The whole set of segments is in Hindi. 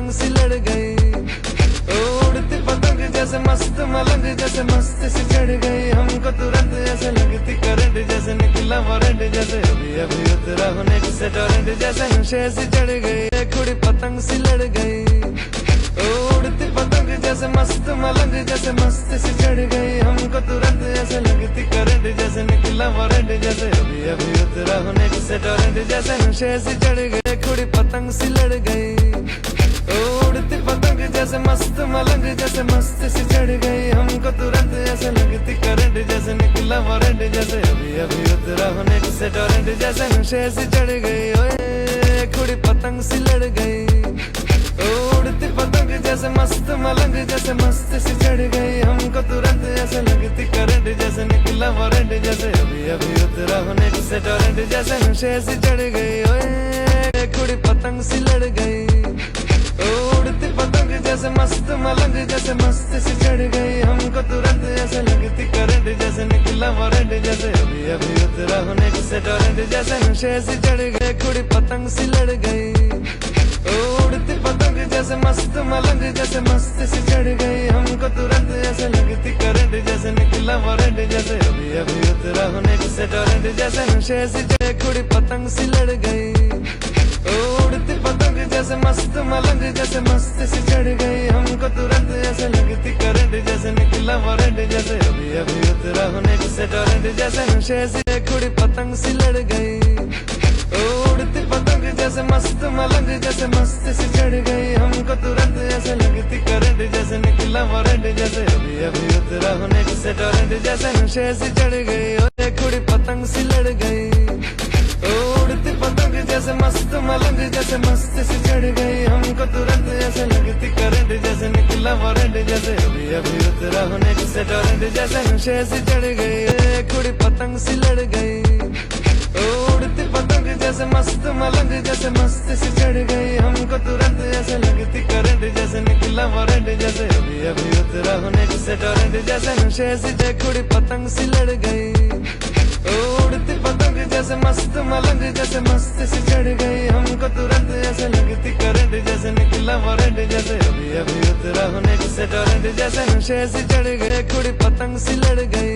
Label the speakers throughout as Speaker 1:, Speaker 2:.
Speaker 1: पतंग सी लड़ गई, उड़ती पतंग जैसे मस्त मलंग, जैसे मस्त सी चढ़ गई। हमको तुरंत ऐसे लगती करंट, जैसे निकला वारंट, जैसे अभी अभी उतरा होने से टोरेंट, जैसे नशे सी चढ़ गई। एक उड़ी पतंग सी लड़ गई, उड़ती पतंग जैसे मस्त मलंग, जैसे मस्त सी चढ़ गई। हमको तुरंत ऐसे लगती करंट, जैसे निकला वारंट, जैसे अभी अभी उतरा होने से टोरेंट, जैसे नशे सी चढ़ गई। एक उड़ी पतंग सी लड़ गई, उड़ती पतंग जैसे मस्त मलंग, जैसे मस्त सी चढ़ गई। हमको तुरंत ऐसे लगती करंट, जैसे निकला वारंट, जैसे अभी अभी उतरा होने से टोरेंट, जैसे नशे सी चढ़ गई। ओए कुड़ी पतंग सी लड़ गई, उड़ती पतंग जैसे मस्त मलंग, जैसे मस्त सी चढ़ गई। हमको तुरंत ऐसे लगती करंट, जैसे निकला वारंट, जैसे अभी अभी उतरा होने से टोरेंट, जैसे नशे सी चढ़ गई। ओए कुड़ी पतंग सी लड़ गई, उड़ती पतंग जैसे मस्त मलंग, जैसे मस्त सी चढ़ गई। हमको तुरंत ऐसे लगती करंट, जैसे निकला वारंट, जैसे अभी अभी उतरा होने से टोरेंट, जैसे नशे सी चढ़ गई। कुड़ी पतंग सी लड़ गई, उड़ती पतंग जैसे मस्त मलंग, जैसे मस्त सी चढ़ गई। हमको तुरंत ऐसे लगती करंट, जैसे निकला वारंट, जैसे अभी अभी उतरा होने से टोरेंट, जैसे नशे सी चढ़ गई। कुड़ी पतंग सी लड़ गई, उड़ती पतंग जैसे मस्त मलंग, जैसे मस्त सी चढ़ गई। हमको तुरंत ऐसे लगती करंट, जैसे निकला वारंट, जैसे अभी अभी उतरा होने से टोरेंट, जैसे नशे सी। कुड़ी पतंग सी लड़ गई, उड़ती पतंग जैसे मस्त मलंग, जैसे मस्त सी चढ़ गई। हमको तुरंत ऐसे लगती करंट, जैसे निकला वारंट, जैसे अभी अभी उतरा होने से टोरेंट, जैसे नशे सी चढ़ गई। ओए कुड़ी पतंग सी लड़ गई, उड़ती पतंग जैसे मस्त मलंग, जैसे मस्त सी चढ़ गई। हमको तुरंत ऐसे लगती करंट, जैसे निकला वारंट, जैसे अभी अभी उतरा होने से टोरेंट, जैसे नशे सी चढ़ गई। कुड़ी पतंग सी लड़ गई, उड़ती पतंग जैसे मस्त मलंग, जैसे मस्त सी चढ़ गई। हमको तुरंत ऐसे लगती करंट, जैसे निकला वारंट, जैसे अभी अभी उतरा होने से टोरेंट, जैसे नशे सी। कुड़ी पतंग सी लड़ गई, उड़ती पतंग जैसे मस्त मलंग, जैसे मस्त सी चढ़ गई। हमको तुरंत ऐसे लगती करंट, जैसे निकला वारंट, जैसे अभी अभी उतरा होने से टोरेंट, जैसे नशे सी चढ़ गई। कुड़ी पतंग सी लड़ गई,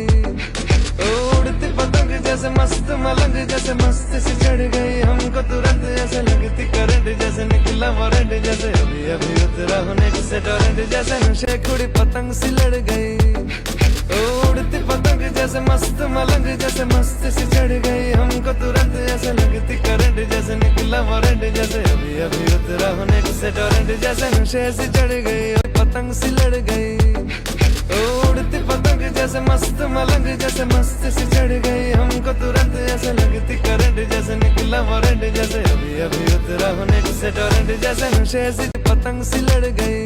Speaker 1: उड़ती पतंग जैसे मस्त मलंग, जैसे मस्त सी चढ़ गई। हमको तुरंत ऐसे लगती करंट, जैसे निकला वारंट, जैसे अभी अभी उतरा होने से टोरेंट, जैसे नशे। कुड़ी पतंग सी लड़ गई, उड़ती पतंग जैसे मस्त मलंग, जैसे मस्त सी चढ़ गई। हमको तुरंत ऐसे लगती करंट, जैसे निकला वारंट, जैसे अभी अभी उतरा होने से टोरेंट, जैसे नशे सी चढ़ गई। पतंग सी लड़ गई, उड़ती पतंग जैसे मस्त मलंग, जैसे मस्त सी चढ़ गई। हमको तुरंत ऐसे लगती करंट, जैसे निकला वारंट, जैसे अभी अभी उतरा होने से टोरेंट, जैसे नशे सी। पतंग सी लड़ गई,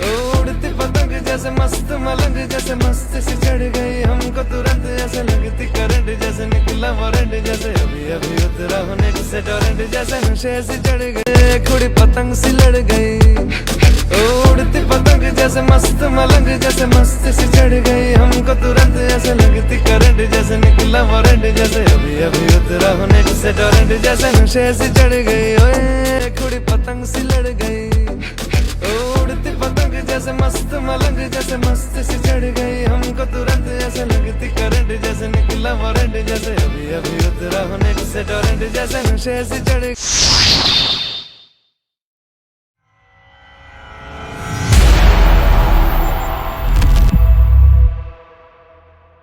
Speaker 1: उड़ती पतंग जैसे मस्त मलंग, जैसे मस्त सी चढ़ गई। हमको तुरंत ऐसे लगती करंट, जैसे निकला वारंट, जैसे अभी अभी उतरा होने से टोरेंट, जैसे नशे सी चढ़ गई। कुड़ी पतंग सी लड़ गई, उड़ती पतंग जैसे मस्त मलंग, जैसे मस्त सी चढ़ गई। हमको तुरंत ऐसे लगती करंट, जैसे निकला वारंट, जैसे अभी अभी उतरा होने से टोरेंट, जैसे नशे सी चढ़ गई। ओए कुड़ी पतंग सी लड़ गई, उड़ती पतंग जैसे मस्त मलंग, जैसे मस्त सी चढ़ गई। हमको तुरंत ऐसे लगती करंट, जैसे निकला वारंट, जैसे अभी अभी उतरा होने से टोरेंट, जैसे नशे सी चढ़ गई।